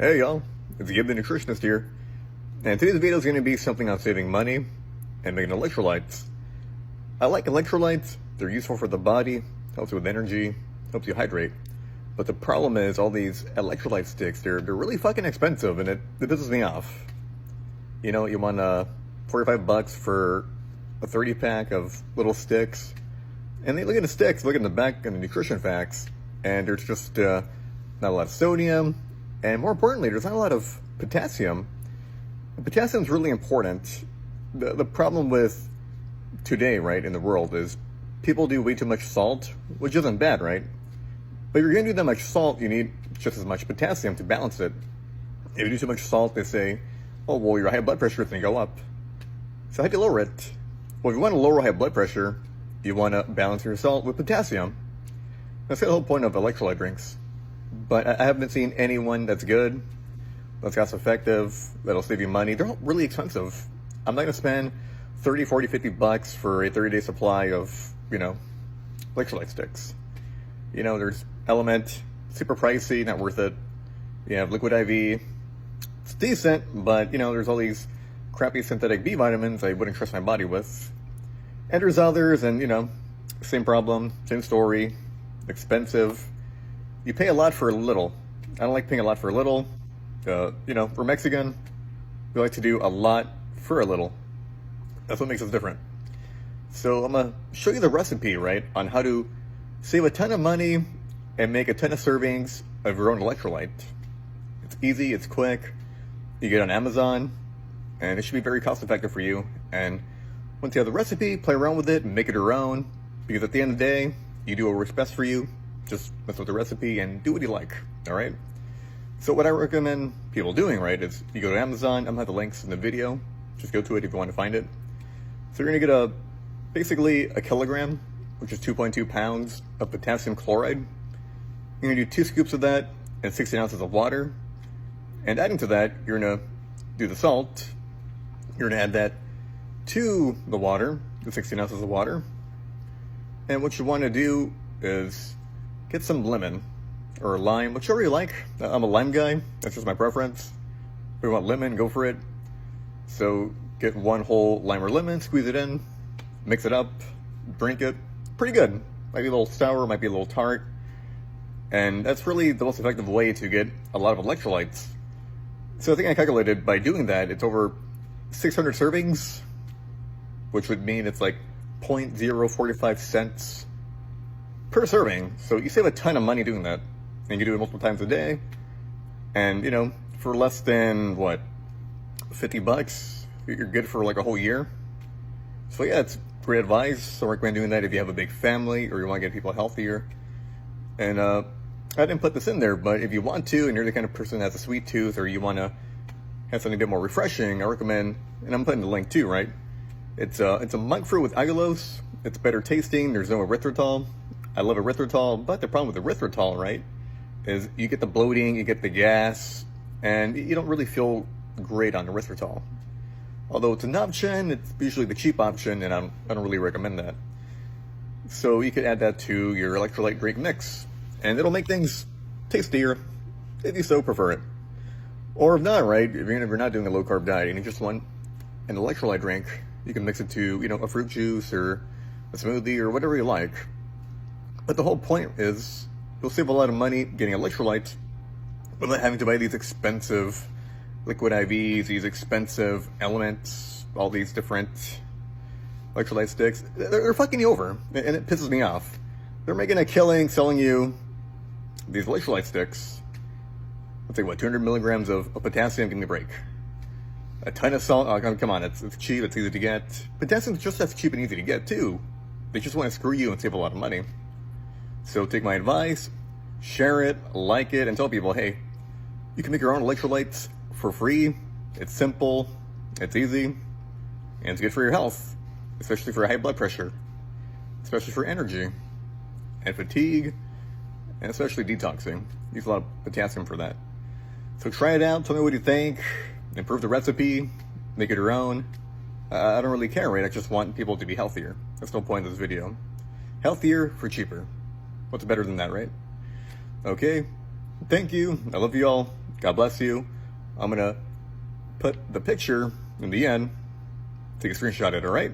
Hey y'all, it's Gib the Nutritionist here, and today's video is going to be something on saving money and making electrolytes. I like electrolytes, they're useful for the body, helps you with energy, helps you hydrate. But the problem is all these electrolyte sticks, they're really fucking expensive, and it pisses me off. You know, you want $45 for a 30 pack of little sticks, and they look at the sticks, look at the back and the nutrition facts, and there's just not a lot of sodium. And more importantly, there's not a lot of potassium. Potassium is really important. The problem with today, right, in the world is people do way too much salt, which isn't bad, right? But if you're going to do that much salt, you need just as much potassium to balance it. If you do too much salt, they say, oh, well, your high blood pressure is going to go up. So how do you lower it? Well, if you want to lower high blood pressure, you want to balance your salt with potassium. That's the whole point of electrolyte drinks. But I haven't seen anyone that's good, that's cost effective, that'll save you money. They're all really expensive. I'm not going to spend 30, 40, 50 bucks for a 30-day supply of, electrolyte sticks. There's Element, super pricey, not worth it. You have Liquid IV, it's decent, but, there's all these crappy synthetic B vitamins I wouldn't trust my body with. And there's others, and, same problem, same story, expensive. You pay a lot for a little. I don't like paying a lot for a little. We're Mexican. We like to do a lot for a little. That's what makes us different. So I'm going to show you the recipe, right, on how to save a ton of money and make a ton of servings of your own electrolyte. It's easy, it's quick. You get it on Amazon, and it should be very cost effective for you. And once you have the recipe, play around with it and make it your own. Because at the end of the day, you do what works best for you. Just mess with the recipe and do what you like, all right? So what I recommend people doing, right, is you go to Amazon. I'm gonna have the links in the video. Just go to it if you want to find it. So you're gonna get basically a kilogram, which is 2.2 pounds of potassium chloride. You're gonna do 2 scoops of that and 16 ounces of water. And adding to that, you're gonna do the salt. You're gonna add that to the water, the 16 ounces of water. And what you wanna do is get some lemon or lime, whichever you like. I'm a lime guy. That's just my preference. If you want lemon, go for it. So get 1 whole lime or lemon, squeeze it in, mix it up, drink it. Pretty good. Might be a little sour, might be a little tart. And that's really the most effective way to get a lot of electrolytes. So I think I calculated by doing that, it's over 600 servings, which would mean it's like 0.045 cents per serving. So you save a ton of money doing that, and you do it multiple times a day. And for less than 50 bucks, you're good for like a whole year. So yeah, it's great advice. So I recommend doing that if you have a big family or you want to get people healthier. And I didn't put this in there, but if you want to, and you're the kind of person that has a sweet tooth, or you want to have something a bit more refreshing, I recommend, and I'm putting the link too, right? It's a monk fruit with allulose. It's better tasting. There's no erythritol. I love erythritol, but the problem with erythritol, right, is you get the bloating, you get the gas, and you don't really feel great on erythritol. Although it's an option, it's usually the cheap option, and I don't really recommend that. So you could add that to your electrolyte drink mix, and it'll make things tastier, if you so prefer it. Or if not, right, if you're not doing a low-carb diet and you just want an electrolyte drink, you can mix it to, a fruit juice or a smoothie or whatever you like. But the whole point is you'll save a lot of money getting electrolytes without having to buy these expensive liquid IVs, these expensive elements, all these different electrolyte sticks. They're fucking you over, and it pisses me off. They're making a killing selling you these electrolyte sticks. Let's say 200 milligrams of potassium, give me a break. A ton of salt, oh, come on, it's cheap, it's easy to get. Potassium's just as cheap and easy to get too. They just want to screw you and save a lot of money. So take my advice, share it, like it, and tell people, hey, you can make your own electrolytes for free. It's simple, it's easy, and it's good for your health, especially for high blood pressure, especially for energy and fatigue, and especially detoxing. Use a lot of potassium for that. So try it out, tell me what you think, improve the recipe, make it your own. I don't really care, right? I just want people to be healthier. That's the whole point of this video. Healthier for cheaper. What's better than that, right? Okay. Thank you. I love you all. God bless you. I'm going to put the picture in the end. Take a screenshot of it, alright?